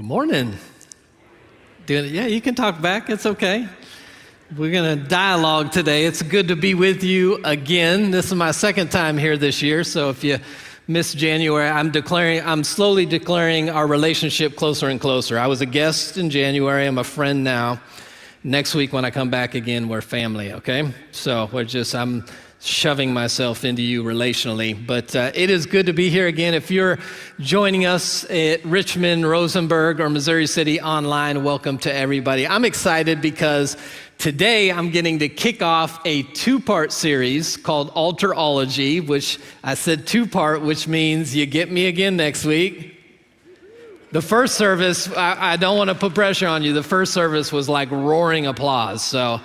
Morning. Yeah, you can talk back. It's okay. We're going to dialogue today. It's good to be with you again. This is my second time here this year, so if you missed January, I'm slowly declaring our relationship closer and closer. I was a guest in January. I'm a friend now. Next week when I come back again, we're family, okay? So I'm shoving myself into you relationally. But it is good to be here again. If you're joining us at Richmond-Rosenberg or Missouri City online, welcome to everybody. I'm excited because today I'm getting to kick off a two-part series called ALTAR-OLOGY, which I said two-part, which means you get me again next week. The first service, I don't want to put pressure on you. The first service was like roaring applause. So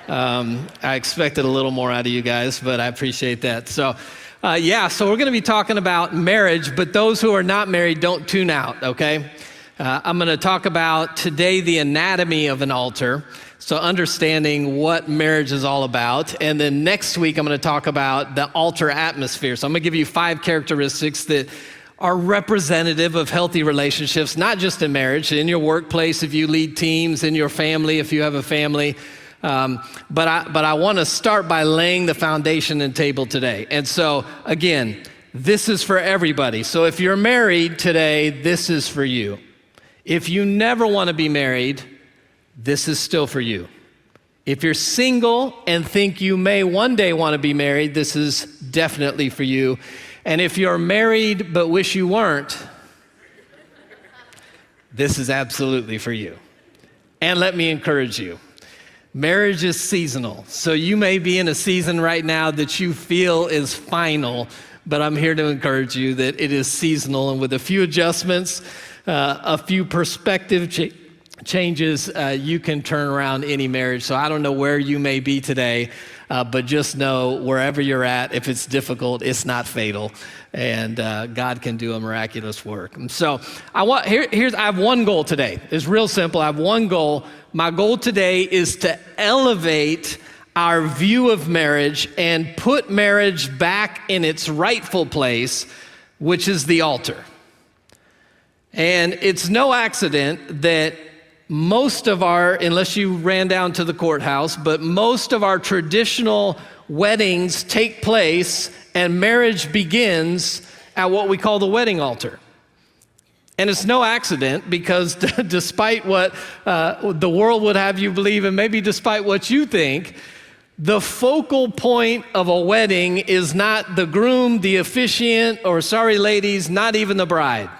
I expected a little more out of you guys, but I appreciate that. So so we're going to be talking about marriage, but those who are not married, don't tune out, okay? I'm going to talk about today the anatomy of an altar, so understanding what marriage is all about. And then next week, I'm going to talk about the altar atmosphere. So I'm going to give you 5 characteristics that are representative of healthy relationships, not just in marriage, in your workplace, if you lead teams, in your family, if you have a family. But I want to start by laying the foundation and table today. And so, again, this is for everybody. So if you're married today, this is for you. If you never want to be married, this is still for you. If you're single and think you may one day want to be married, this is definitely for you. And if you're married but wish you weren't, this is absolutely for you. And let me encourage you. Marriage is seasonal, so you may be in a season right now that you feel is final, but I'm here to encourage you that it is seasonal, and with a few adjustments, a few perspective changes, you can turn around any marriage. So I don't know where you may be today, but just know wherever you're at, if it's difficult, it's not fatal, and God can do a miraculous work. And so I have one goal today. It's real simple. I have one goal. My goal today is to elevate our view of marriage and put marriage back in its rightful place, which is the altar. And it's no accident that most of unless you ran down to the courthouse, but most of our traditional weddings take place and marriage begins at what we call the wedding altar. And it's no accident because despite what the world would have you believe, and maybe despite what you think, the focal point of a wedding is not the groom, the officiant, or sorry ladies, not even the bride.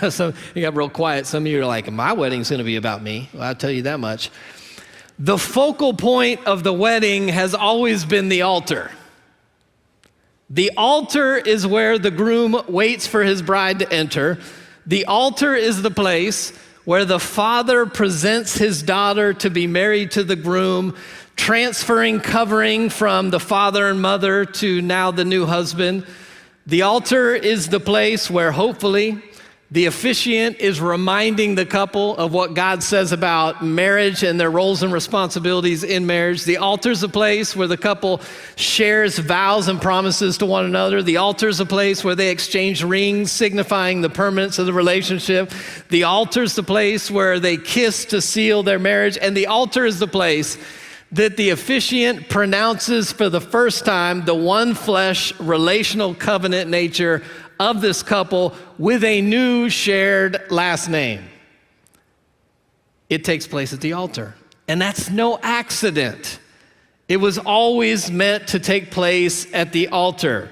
So you got real quiet. Some of you are like, my wedding's going to be about me. Well, I'll tell you that much. The focal point of the wedding has always been the altar. The altar is where the groom waits for his bride to enter. The altar is the place where the father presents his daughter to be married to the groom, transferring covering from the father and mother to now the new husband. The altar is the place where hopefully the officiant is reminding the couple of what God says about marriage and their roles and responsibilities in marriage. The altar is a place where the couple shares vows and promises to one another. The altar is a place where they exchange rings, signifying the permanence of the relationship. The altar is the place where they kiss to seal their marriage. And the altar is the place that the officiant pronounces for the first time the one flesh relational covenant nature of this couple with a new shared last name. It takes place at the altar. And that's no accident. It was always meant to take place at the altar.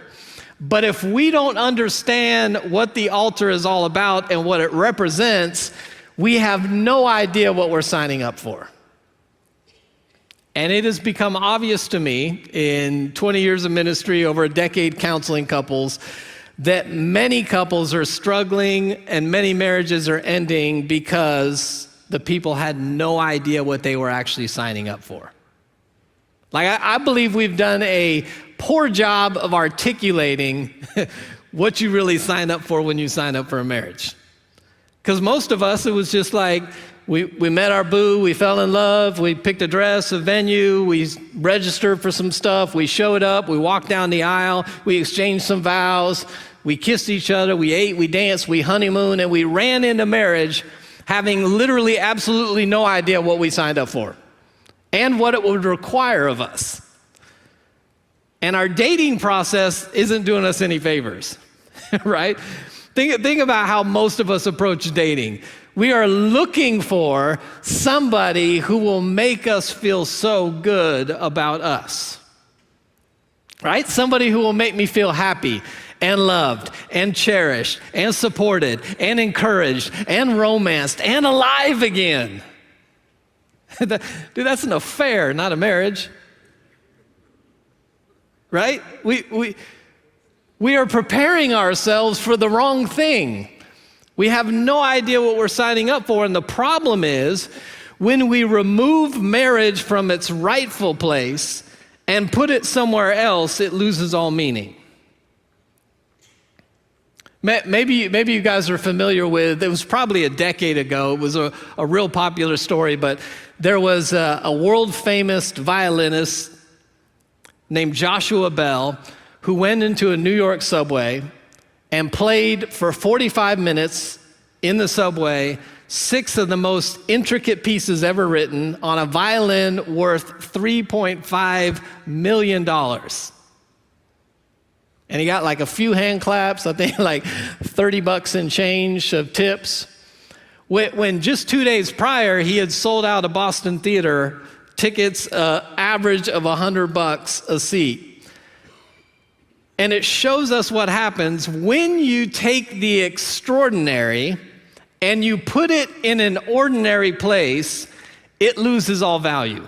But if we don't understand what the altar is all about and what it represents, we have no idea what we're signing up for. And it has become obvious to me in 20 years of ministry, over a decade counseling couples, that many couples are struggling and many marriages are ending because the people had no idea what they were actually signing up for. I believe we've done a poor job of articulating what you really sign up for when you sign up for a marriage. Because most of us, it was just like, we met our boo, we fell in love, we picked a dress, a venue, we registered for some stuff, we showed up, we walked down the aisle, we exchanged some vows, we kissed each other, we ate, we danced, we honeymooned, and we ran into marriage having literally absolutely no idea what we signed up for and what it would require of us. And our dating process isn't doing us any favors, right? Think about how most of us approach dating. We are looking for somebody who will make us feel so good about us, right? Somebody who will make me feel happy and loved and cherished and supported and encouraged and romanced and alive again. Dude, that's an affair, not a marriage. Right? We are preparing ourselves for the wrong thing. We have no idea what we're signing up for, and the problem is when we remove marriage from its rightful place and put it somewhere else, it loses all meaning. Maybe you guys are familiar with, it was probably a decade ago, it was a real popular story, but there was a world-famous violinist named Joshua Bell who went into a New York subway and played for 45 minutes in the subway 6 of the most intricate pieces ever written on a violin worth $3.5 million. And he got like a few hand claps, I think like $30 in change of tips. When just 2 days prior, he had sold out a Boston theater tickets, average of $100 a seat. And it shows us what happens when you take the extraordinary and you put it in an ordinary place, it loses all value.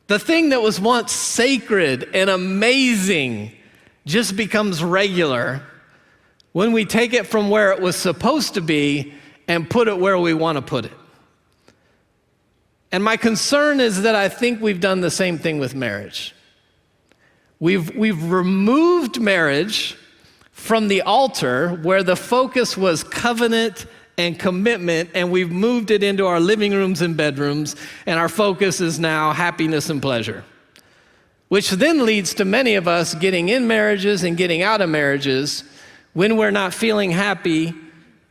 The thing that was once sacred and amazing just becomes regular when we take it from where it was supposed to be and put it where we want to put it. And my concern is that I think we've done the same thing with marriage. We've removed marriage from the altar where the focus was covenant and commitment, and we've moved it into our living rooms and bedrooms, and our focus is now happiness and pleasure, which then leads to many of us getting in marriages and getting out of marriages when we're not feeling happy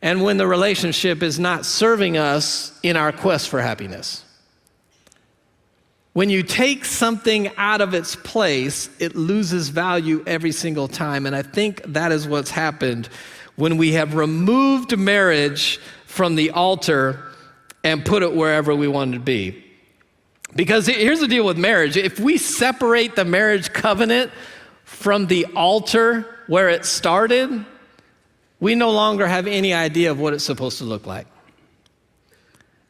and when the relationship is not serving us in our quest for happiness. When you take something out of its place, it loses value every single time. And I think that is what's happened when we have removed marriage from the altar and put it wherever we want it to be. Because here's the deal with marriage. If we separate the marriage covenant from the altar where it started, we no longer have any idea of what it's supposed to look like.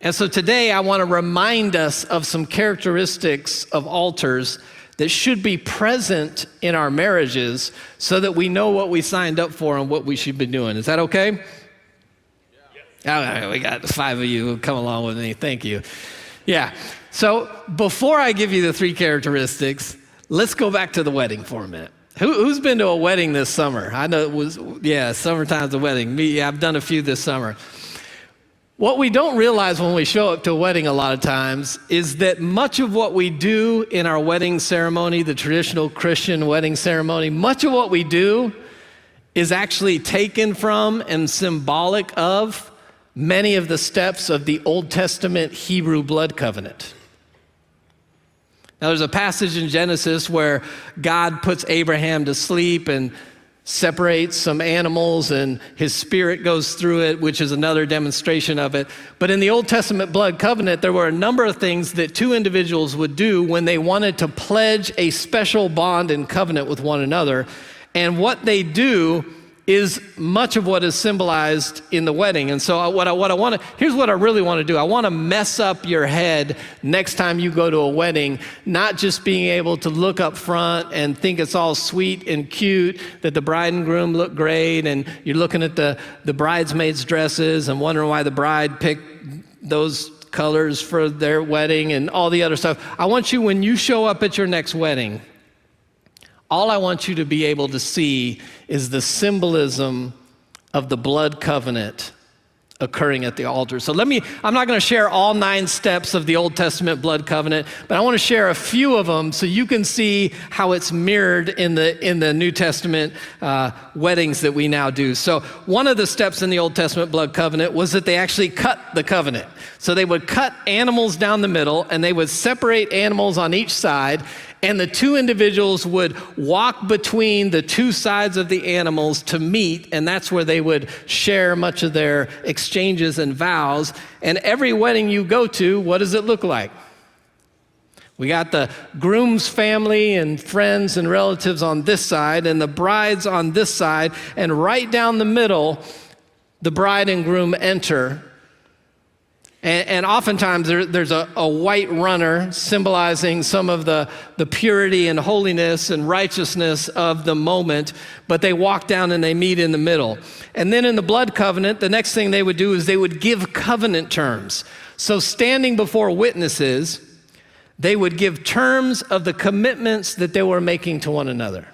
And so today I want to remind us of some characteristics of altars that should be present in our marriages so that we know what we signed up for and what we should be doing. Is that okay? Yeah. All right, we got 5 of you who come along with me. Thank you. Yeah. So before I give you the 3 characteristics, let's go back to the wedding for a minute. Who's been to a wedding this summer? I know it was, summertime's a wedding. Me, I've done a few this summer. What we don't realize when we show up to a wedding a lot of times is that much of what we do in our wedding ceremony, the traditional Christian wedding ceremony, much of what we do is actually taken from and symbolic of many of the steps of the Old Testament Hebrew blood covenant. Now, there's a passage in Genesis where God puts Abraham to sleep and separates some animals, and his spirit goes through it, which is another demonstration of it. But in the Old Testament blood covenant, there were a number of things that 2 individuals would do when they wanted to pledge a special bond and covenant with one another. And what they do is much of what is symbolized in the wedding. And so here's what I really want to do. I want to mess up your head next time you go to a wedding, not just being able to look up front and think it's all sweet and cute, that the bride and groom look great, and you're looking at the bridesmaids' dresses and wondering why the bride picked those colors for their wedding and all the other stuff. I want you, when you show up at your next wedding, all I want you to be able to see is the symbolism of the blood covenant occurring at the altar. So I'm not going to share all 9 steps of the Old Testament blood covenant, but I want to share a few of them so you can see how it's mirrored in the New Testament weddings that we now do. So one of the steps in the Old Testament blood covenant was that they actually cut the covenant. So they would cut animals down the middle, and they would separate animals on each side, and the 2 individuals would walk between the 2 sides of the animals to meet, and that's where they would share much of their exchanges and vows. And every wedding you go to, what does it look like? We got the groom's family and friends and relatives on this side, and the bride's on this side, and right down the middle, the bride and groom enter. And oftentimes there's a white runner symbolizing some of the purity and holiness and righteousness of the moment, but they walk down and they meet in the middle. And then in the blood covenant, the next thing they would do is they would give covenant terms. So standing before witnesses, they would give terms of the commitments that they were making to one another,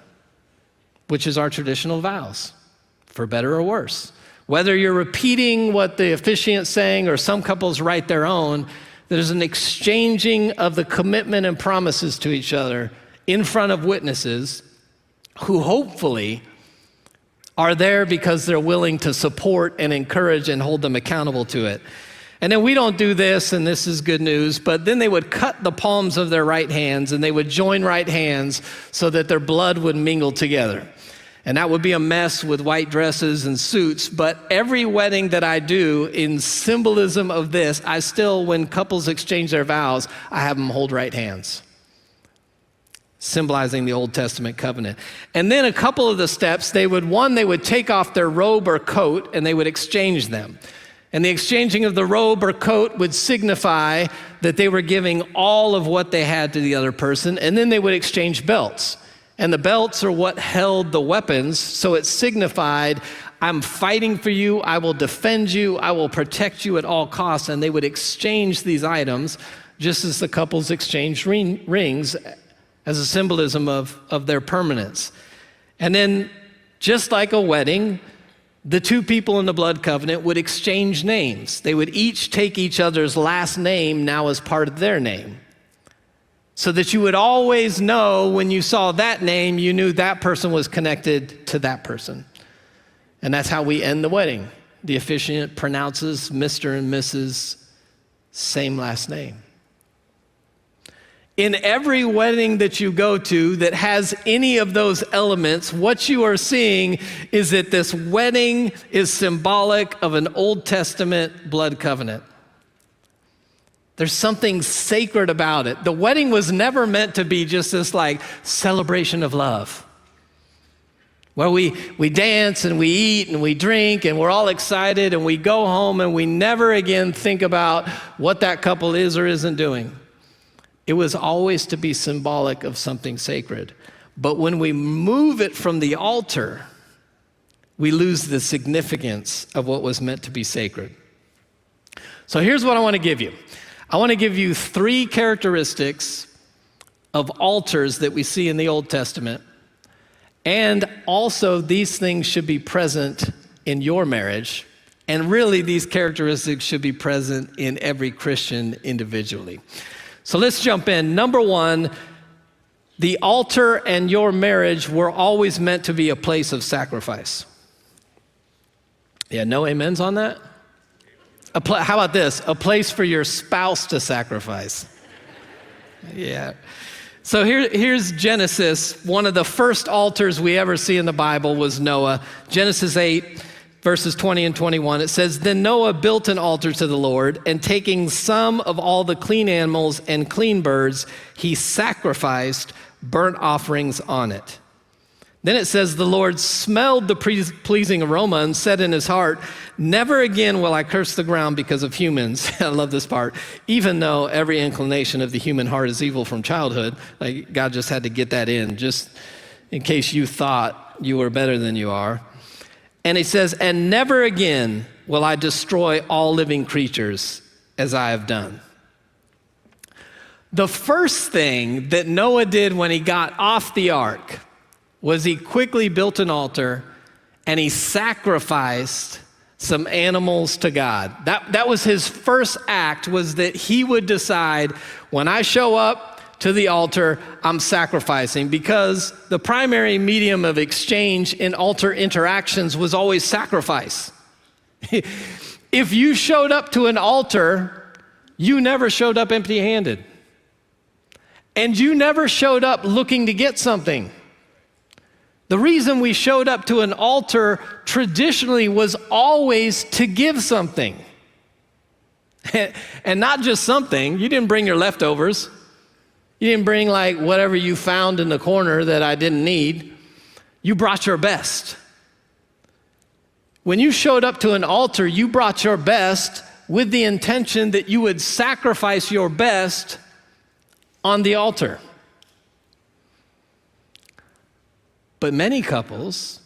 which is our traditional vows, for better or worse. Whether you're repeating what the officiant's saying or some couples write their own, there's an exchanging of the commitment and promises to each other in front of witnesses who hopefully are there because they're willing to support and encourage and hold them accountable to it. And then we don't do this, and this is good news, but then they would cut the palms of their right hands and they would join right hands so that their blood would mingle together. And that would be a mess with white dresses and suits. But every wedding that I do in symbolism of this, I still, when couples exchange their vows, I have them hold right hands, symbolizing the Old Testament covenant. And then a couple of the steps, they would take off their robe or coat and they would exchange them. And the exchanging of the robe or coat would signify that they were giving all of what they had to the other person. And then they would exchange belts. And the belts are what held the weapons, so it signified, I'm fighting for you, I will defend you, I will protect you at all costs. And they would exchange these items just as the couples exchanged rings as a symbolism of their permanence. And then, just like a wedding, the 2 people in the blood covenant would exchange names. They would each take each other's last name now as part of their name, so that you would always know when you saw that name, you knew that person was connected to that person. And that's how we end the wedding. The officiant pronounces Mr. and Mrs. same last name. In every wedding that you go to that has any of those elements, what you are seeing is that this wedding is symbolic of an Old Testament blood covenant. There's something sacred about it. The wedding was never meant to be just this like celebration of love, where we dance and we eat and we drink and we're all excited and we go home and we never again think about what that couple is or isn't doing. It was always to be symbolic of something sacred. But when we move it from the altar, we lose the significance of what was meant to be sacred. So here's what I want to give you. I want to give you 3 characteristics of altars that we see in the Old Testament. And also, these things should be present in your marriage. And really, these characteristics should be present in every Christian individually. So let's jump in. Number 1, the altar and your marriage were always meant to be a place of sacrifice. Yeah, no amens on that? How about this? A place for your spouse to sacrifice. Yeah. So here's Genesis. One of the first altars we ever see in the Bible was Noah. Genesis 8, verses 20 and 21. It says, Then Noah built an altar to the Lord, and taking some of all the clean animals and clean birds, he sacrificed burnt offerings on it. Then it says, the Lord smelled the pleasing aroma and said in his heart, Never again will I curse the ground because of humans. I love this part. Even though every inclination of the human heart is evil from childhood, like God just had to get that in, just in case you thought you were better than you are. And he says, and never again will I destroy all living creatures as I have done. The first thing that Noah did when he got off the ark was he quickly built an altar and he sacrificed some animals to God. That was his first act, was that he would decide, when I show up to the altar, I'm sacrificing, because the primary medium of exchange in altar interactions was always sacrifice. If you showed up to an altar, you never showed up empty-handed. And you never showed up looking to get something. The reason we showed up to an altar traditionally was always to give something. And not just something. You didn't bring your leftovers. You didn't bring like whatever you found in the corner that I didn't need. You brought your best. When you showed up to an altar, you brought your best with the intention that you would sacrifice your best on the altar. But many couples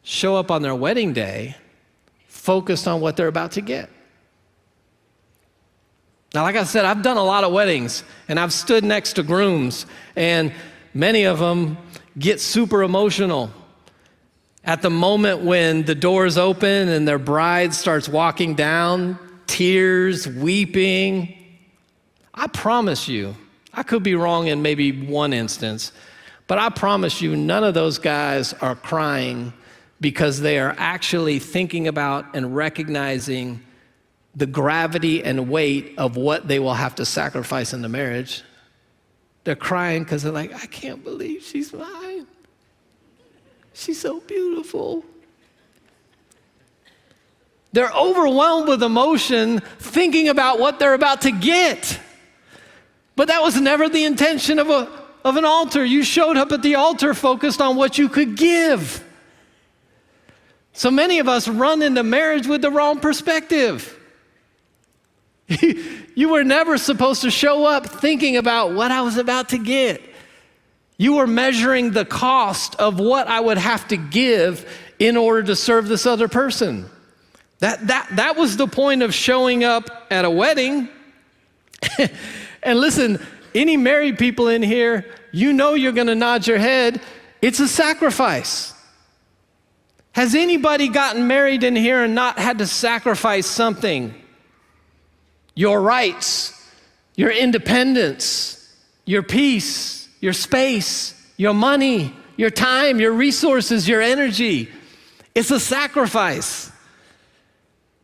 show up on their wedding day focused on what they're about to get. Now, like I said, I've done a lot of weddings, and I've stood next to grooms, and many of them get super emotional at the moment when the doors open and their bride starts walking down, tears, weeping. I promise you, I could be wrong in maybe one instance, but I promise you none of those guys are crying because they are actually thinking about and recognizing the gravity and weight of what they will have to sacrifice in the marriage. They're crying because they're like, I can't believe she's mine. She's so beautiful. They're overwhelmed with emotion thinking about what they're about to get. But that was never the intention of an altar. You showed up at the altar focused on what you could give. So many of us run into marriage with the wrong perspective. You were never supposed to show up thinking about what I was about to get. You were measuring the cost of what I would have to give in order to serve this other person. That was the point of showing up at a wedding. And listen, any married people in here, you know you're going to nod your head. It's a sacrifice. Has anybody gotten married in here and not had to sacrifice something? Your rights, your independence, your peace, your space, your money, your time, your resources, your energy. It's a sacrifice.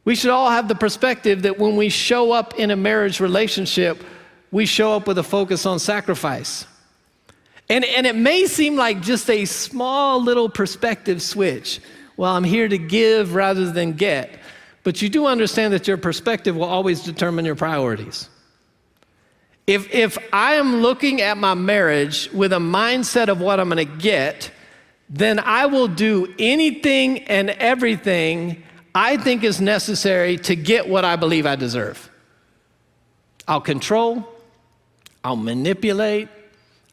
We should all have the perspective that when we show up in a marriage relationship, we show up with a focus on sacrifice. And it may seem like just a small little perspective switch. Well, I'm here to give rather than get. But you do understand that your perspective will always determine your priorities. If I am looking at my marriage with a mindset of what I'm going to get, then I will do anything and everything I think is necessary to get what I believe I deserve. I'll control, I'll manipulate,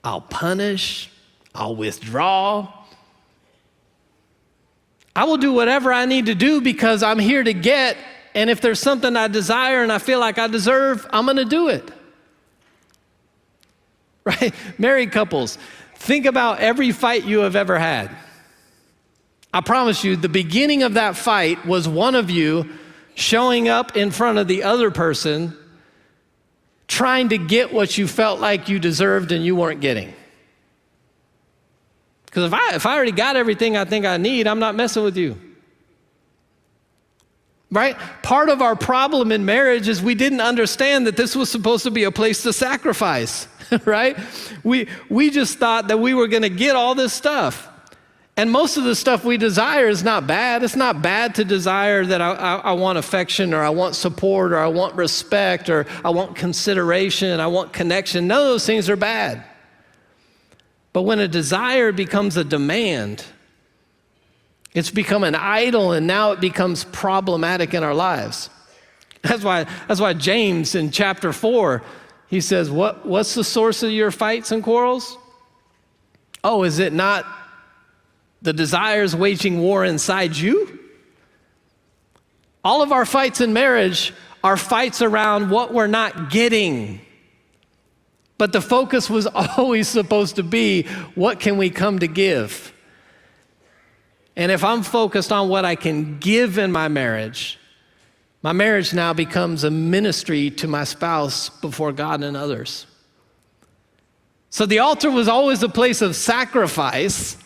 I'll punish, I'll withdraw. I will do whatever I need to do because I'm here to get, and if there's something I desire and I feel like I deserve, I'm going to do it. Right? Married couples, think about every fight you have ever had. I promise you, the beginning of that fight was one of you showing up in front of the other person, trying to get what you felt like you deserved and you weren't getting. Because if I already got everything I think I need, I'm not messing with you. Right? Part of our problem in marriage is we didn't understand that this was supposed to be a place to sacrifice, right? We just thought that we were going to get all this stuff. And most of the stuff we desire is not bad. It's not bad to desire that I want affection, or I want support, or I want respect, or I want consideration, I want connection. None of those things are bad. But when a desire becomes a demand, it's become an idol, and now it becomes problematic in our lives. That's why James in chapter 4, he says, what's the source of your fights and quarrels? Oh, is it not the desires waging war inside you? All of our fights in marriage are fights around what we're not getting. But the focus was always supposed to be, what can we come to give? And if I'm focused on what I can give in my marriage now becomes a ministry to my spouse before God and others. So the altar was always a place of sacrifice,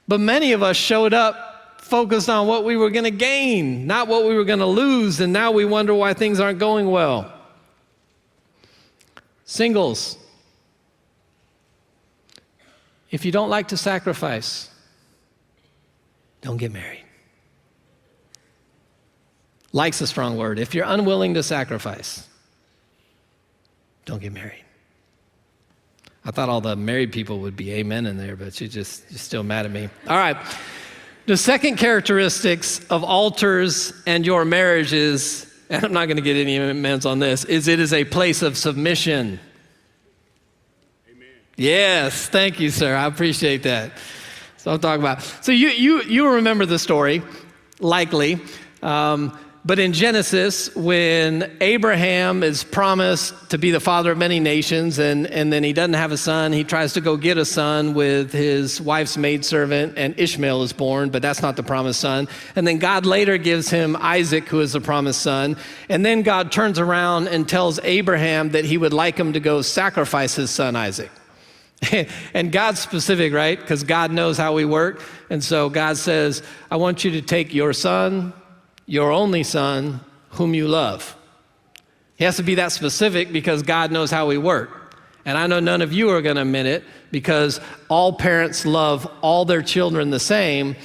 but many of us showed up focused on what we were going to gain, not what we were going to lose, and now we wonder why things aren't going well. Singles, if you don't like to sacrifice, don't get married. Like's a strong word. If you're unwilling to sacrifice, don't get married. I thought all the married people would be amen in there, but you're still mad at me. All right. The second characteristics of altars and your marriages, and I'm not going to get any amens on this, is it is a place of submission. Amen. Yes, thank you, sir. I appreciate that. So I'm talking about. So you remember the story, likely. But in Genesis, when Abraham is promised to be the father of many nations, and then he doesn't have a son, he tries to go get a son with his wife's maidservant, and Ishmael is born, but that's not the promised son. And then God later gives him Isaac, who is the promised son. And then God turns around and tells Abraham that he would like him to go sacrifice his son Isaac. And God's specific, right? Because God knows how we work. And so God says, I want you to take your son, your only son, whom you love. He has to be that specific because God knows how we work. And I know none of you are going to admit it because all parents love all their children the same.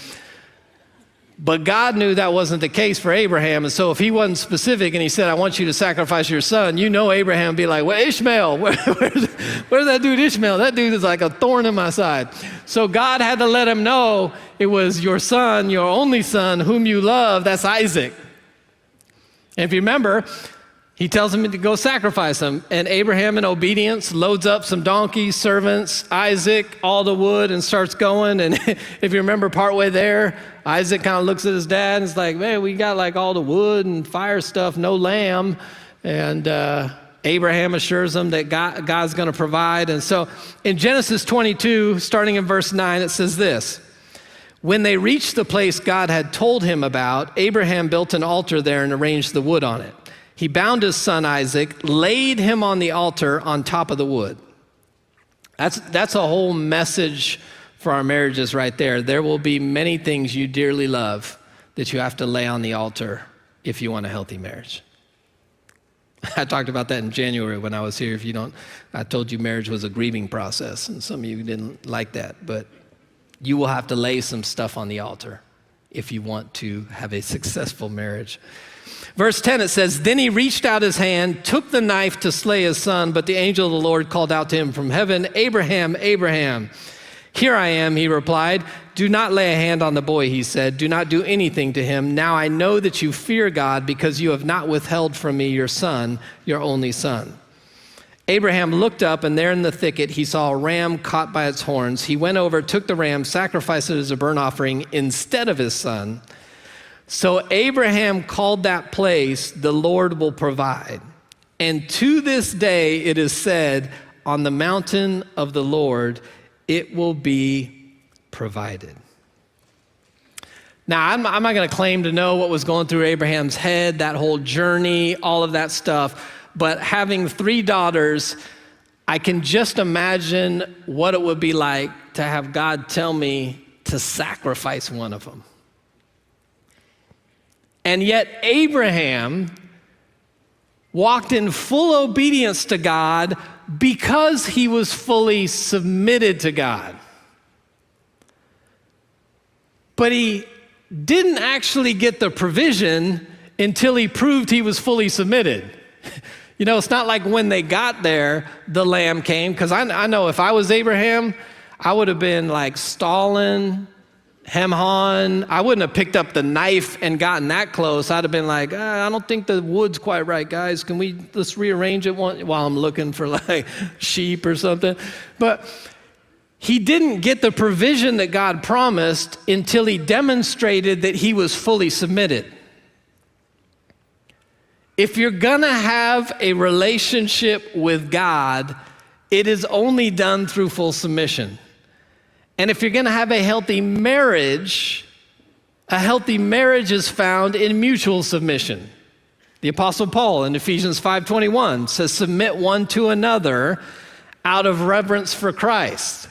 But God knew that wasn't the case for Abraham. And so if he wasn't specific and he said, I want you to sacrifice your son, you know Abraham would be like, well, Ishmael, where's that dude Ishmael? That dude is like a thorn in my side. So God had to let him know it was your son, your only son, whom you love, that's Isaac. And if you remember, he tells him to go sacrifice him. And Abraham, in obedience, loads up some donkeys, servants, Isaac, all the wood, and starts going. And if you remember partway there, Isaac kind of looks at his dad and is like, man, we got like all the wood and fire stuff, no lamb. And Abraham assures him that God's going to provide. And so in Genesis 22, starting in verse 9, it says this. When they reached the place God had told him about, Abraham built an altar there and arranged the wood on it. He bound his son Isaac, laid him on the altar on top of the wood. That's a whole message for our marriages right there. There will be many things you dearly love that you have to lay on the altar if you want a healthy marriage. I talked about that in January when I was here. I told you marriage was a grieving process, and some of you didn't like that, but you will have to lay some stuff on the altar if you want to have a successful marriage. Verse 10, it says, then he reached out his hand, took the knife to slay his son, but the angel of the Lord called out to him from heaven, Abraham, Abraham. Here I am, he replied. Do not lay a hand on the boy, he said. Do not do anything to him. Now I know that you fear God because you have not withheld from me your son, your only son. Abraham looked up, and there in the thicket he saw a ram caught by its horns. He went over, took the ram, sacrificed it as a burnt offering instead of his son. So Abraham called that place, the Lord will provide. And to this day it is said, on the mountain of the Lord it will be provided. Now, I'm not going to claim to know what was going through Abraham's head, that whole journey, all of that stuff. But having 3 daughters, I can just imagine what it would be like to have God tell me to sacrifice one of them. And yet Abraham walked in full obedience to God because he was fully submitted to God. But he didn't actually get the provision until he proved he was fully submitted. You know, it's not like when they got there, the lamb came, because I know if I was Abraham, I would have been like stalling, hem-hawing. I wouldn't have picked up the knife and gotten that close. I'd have been like, I don't think the wood's quite right, guys. Let's rearrange it while I'm looking for like sheep or something. But he didn't get the provision that God promised until he demonstrated that he was fully submitted. If you're gonna have a relationship with God, it is only done through full submission. And if you're gonna have a healthy marriage, A healthy marriage is found in mutual submission. The Apostle Paul in Ephesians 5:21 says, submit one to another out of reverence for Christ.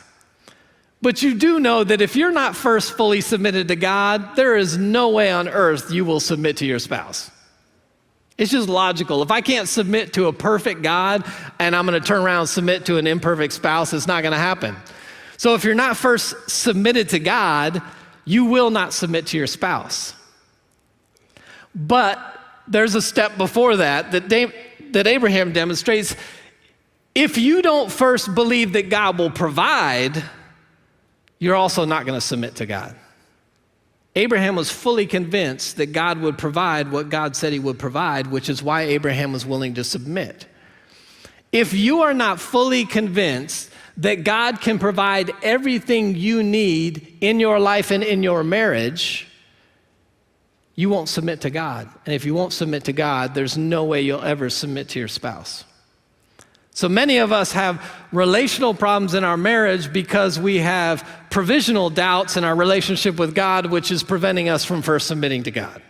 But you do know that if you're not first fully submitted to God, there is no way on earth you will submit to your spouse. It's just logical. If I can't submit to a perfect God and I'm going to turn around and submit to an imperfect spouse, it's not going to happen. So if you're not first submitted to God, you will not submit to your spouse. But there's a step before that Abraham demonstrates. If you don't first believe that God will provide, you're also not going to submit to God. Abraham was fully convinced that God would provide what God said he would provide, which is why Abraham was willing to submit. If you are not fully convinced that God can provide everything you need in your life and in your marriage, you won't submit to God. And if you won't submit to God, there's no way you'll ever submit to your spouse. So many of us have relational problems in our marriage because we have provisional doubts in our relationship with God, which is preventing us from first submitting to God.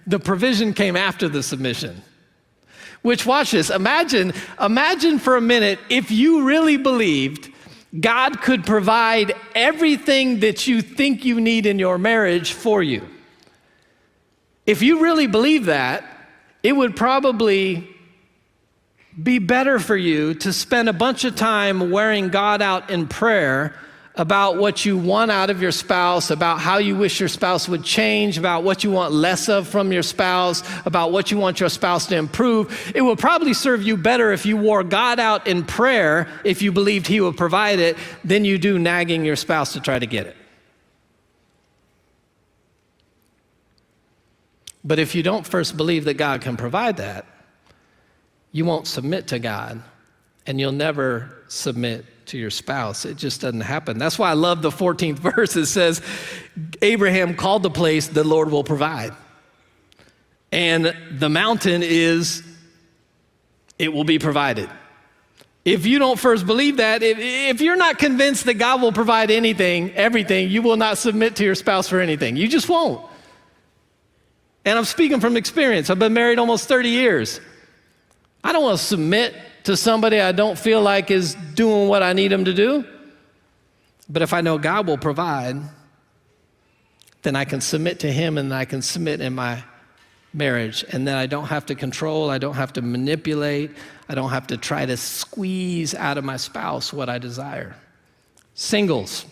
The provision came after the submission. Which, watch this, imagine for a minute if you really believed God could provide everything that you think you need in your marriage for you. If you really believe that, it would probably be better for you to spend a bunch of time wearing God out in prayer about what you want out of your spouse, about how you wish your spouse would change, about what you want less of from your spouse, about what you want your spouse to improve. It will probably serve you better if you wore God out in prayer, if you believed he would provide it, than you do nagging your spouse to try to get it. But if you don't first believe that God can provide that, you won't submit to God, and you'll never submit to your spouse. It just doesn't happen. That's why I love the 14th verse. It says, Abraham called the place the Lord will provide. And the mountain is, it will be provided. If you don't first believe that, if you're not convinced that God will provide anything, everything, you will not submit to your spouse for anything. You just won't. And I'm speaking from experience. I've been married almost 30 years. I don't want to submit to somebody I don't feel like is doing what I need them to do. But if I know God will provide, then I can submit to him and I can submit in my marriage. And then I don't have to control, I don't have to manipulate, I don't have to try to squeeze out of my spouse what I desire. Singles,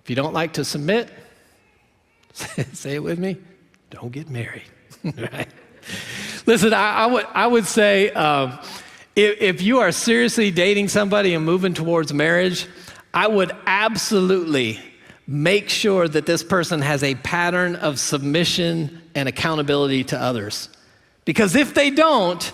if you don't like to submit, say it with me, don't get married, right? Listen, I would say if you are seriously dating somebody and moving towards marriage, I would absolutely make sure that this person has a pattern of submission and accountability to others. Because if they don't,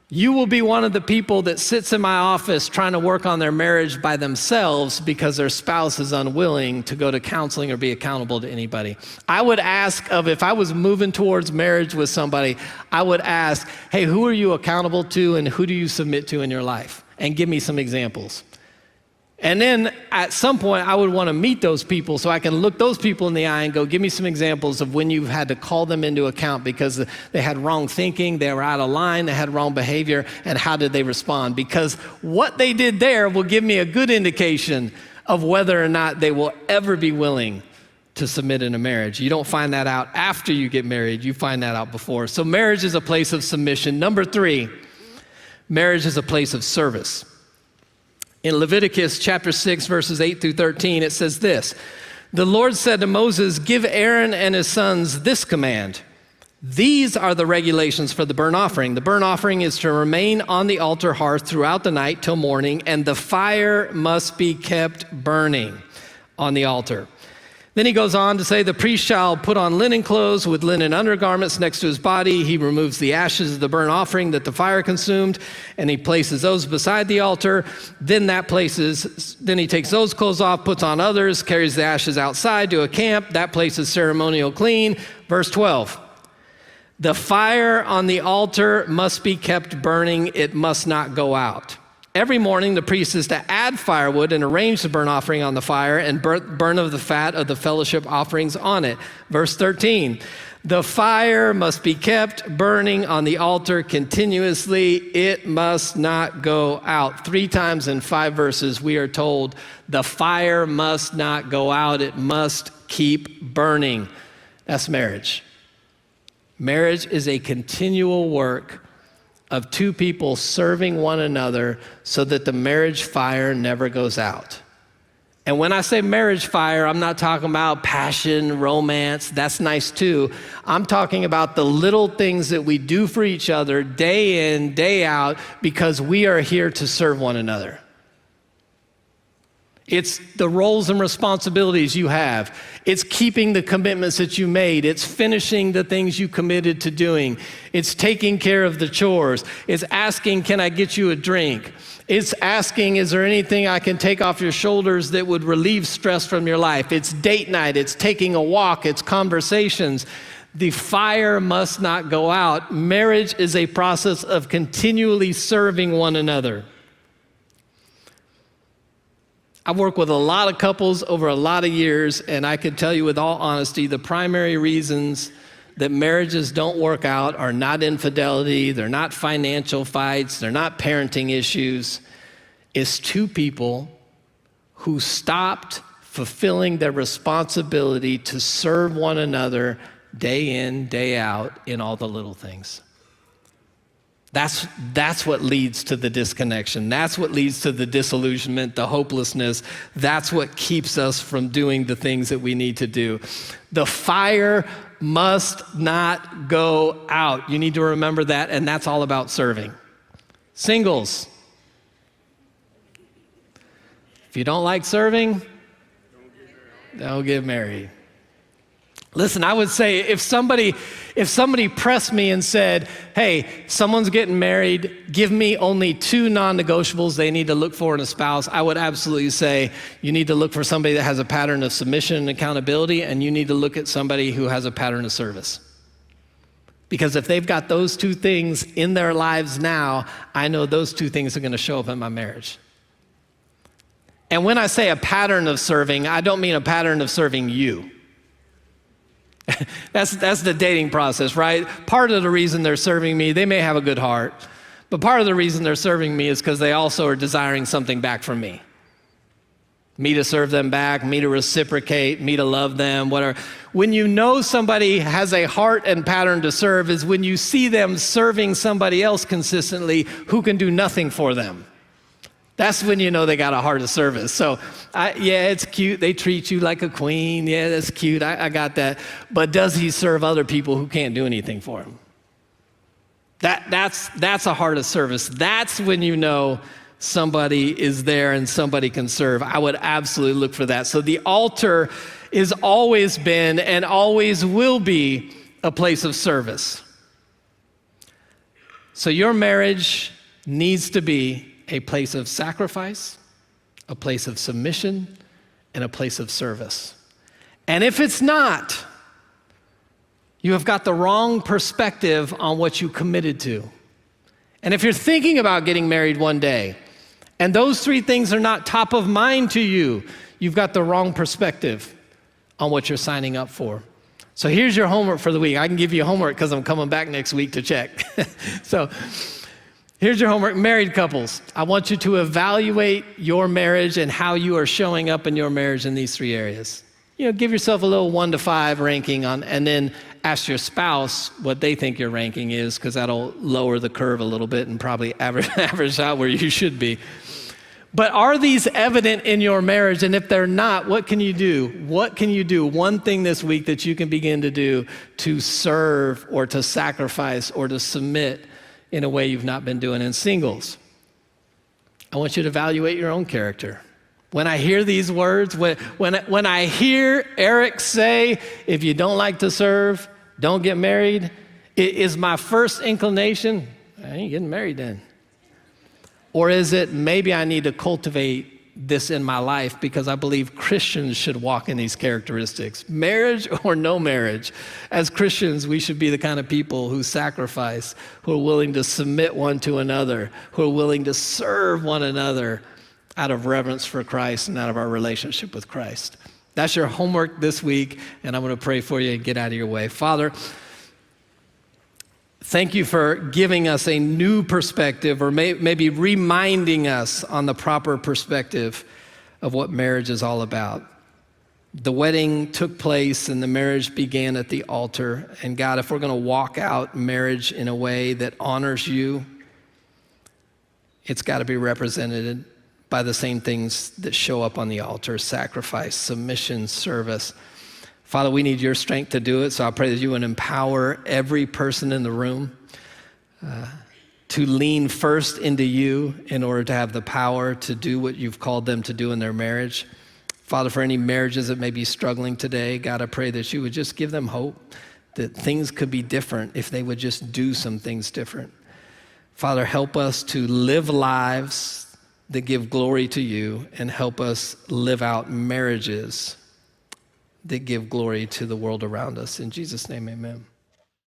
you will be one of the people that sits in my office trying to work on their marriage by themselves because their spouse is unwilling to go to counseling or be accountable to anybody. I would ask if I was moving towards marriage with somebody, I would ask, hey, who are you accountable to and who do you submit to in your life? And give me some examples. And then at some point, I would want to meet those people so I can look those people in the eye and go, give me some examples of when you've had to call them into account because they had wrong thinking, they were out of line, they had wrong behavior, and how did they respond? Because what they did there will give me a good indication of whether or not they will ever be willing to submit in a marriage. You don't find that out after you get married, you find that out before. So marriage is a place of submission. Number 3, marriage is a place of service. In Leviticus chapter 6, verses 8 through 13, it says this, the Lord said to Moses, give Aaron and his sons this command. These are the regulations for the burnt offering. The burnt offering is to remain on the altar hearth throughout the night till morning, and the fire must be kept burning on the altar. Then he goes on to say, the priest shall put on linen clothes with linen undergarments next to his body. He removes the ashes of the burnt offering that the fire consumed, and he places those beside the altar. Then he takes those clothes off, puts on others, carries the ashes outside to a camp. That place is ceremonial clean. Verse 12, the fire on the altar must be kept burning. It must not go out. Every morning the priest is to add firewood and arrange the burnt offering on the fire and burn of the fat of the fellowship offerings on it. Verse 13, the fire must be kept burning on the altar continuously. It must not go out. 3 times in 5 verses we are told the fire must not go out. It must keep burning. That's marriage. Marriage is a continual work of 2 people serving one another so that the marriage fire never goes out. And when I say marriage fire, I'm not talking about passion, romance. That's nice too. I'm talking about the little things that we do for each other day in, day out, because we are here to serve one another. It's the roles and responsibilities you have. It's keeping the commitments that you made. It's finishing the things you committed to doing. It's taking care of the chores. It's asking, can I get you a drink? It's asking, is there anything I can take off your shoulders that would relieve stress from your life? It's date night. It's taking a walk. It's conversations. The fire must not go out. Marriage is a process of continually serving one another. I've worked with a lot of couples over a lot of years, and I can tell you with all honesty, the primary reasons that marriages don't work out are not infidelity, they're not financial fights, they're not parenting issues. It's 2 people who stopped fulfilling their responsibility to serve one another day in, day out in all the little things. That's what leads to the disconnection. That's what leads to the disillusionment, the hopelessness. That's what keeps us from doing the things that we need to do. The fire must not go out. You need to remember that, and that's all about serving. Singles, if you don't like serving, don't get married. Listen, I would say if somebody pressed me and said, hey, someone's getting married, give me only 2 non-negotiables they need to look for in a spouse, I would absolutely say you need to look for somebody that has a pattern of submission and accountability, and you need to look at somebody who has a pattern of service. Because if they've got those 2 things in their lives now, I know those 2 things are going to show up in my marriage. And when I say a pattern of serving, I don't mean a pattern of serving you. That's the dating process, right? Part of the reason they're serving me, they may have a good heart, but part of the reason they're serving me is because they also are desiring something back from me. Me to serve them back, me to reciprocate, me to love them, whatever. When you know somebody has a heart and pattern to serve is when you see them serving somebody else consistently who can do nothing for them. That's when you know they got a heart of service. So, yeah, it's cute. They treat you like a queen. Yeah, that's cute. I got that. But does he serve other people who can't do anything for him? That's a heart of service. That's when you know somebody is there and somebody can serve. I would absolutely look for that. So the altar has always been and always will be a place of service. So your marriage needs to be a place of sacrifice, a place of submission, and a place of service. And if it's not, you have got the wrong perspective on what you committed to. And if you're thinking about getting married one day, and those 3 things are not top of mind to you, you've got the wrong perspective on what you're signing up for. So here's your homework for the week. I can give you homework because I'm coming back next week to check. So here's your homework. Married couples, I want you to evaluate your marriage and how you are showing up in your marriage in these 3 areas. You know, give yourself a little 1 to 5 ranking on, and then ask your spouse what they think your ranking is, because that'll lower the curve a little bit and probably average out where you should be. But are these evident in your marriage? And if they're not, what can you do? What can you do? One thing this week that you can begin to do to serve or to sacrifice or to submit in a way you've not been doing. In singles, I want you to evaluate your own character. When I hear these words, when I hear Eric say, if you don't like to serve, don't get married, it is my first inclination, I ain't getting married then. Or is it maybe I need to cultivate this in my life because I believe Christians should walk in these characteristics. Marriage or no marriage, as Christians, we should be the kind of people who sacrifice, who are willing to submit one to another, who are willing to serve one another out of reverence for Christ and out of our relationship with Christ. That's your homework this week, and I'm going to pray for you and get out of your way. Father, thank you for giving us a new perspective, or maybe reminding us on the proper perspective of what marriage is all about. The wedding took place and the marriage began at the altar. And God, if we're going to walk out marriage in a way that honors you, it's got to be represented by the same things that show up on the altar: sacrifice, submission, service. Father, we need your strength to do it, so I pray that you would empower every person in the room to lean first into you in order to have the power to do what you've called them to do in their marriage. Father, for any marriages that may be struggling today, God, I pray that you would just give them hope that things could be different if they would just do some things different. Father, help us to live lives that give glory to you, and help us live out marriages that give glory to the world around us. In Jesus' name, amen.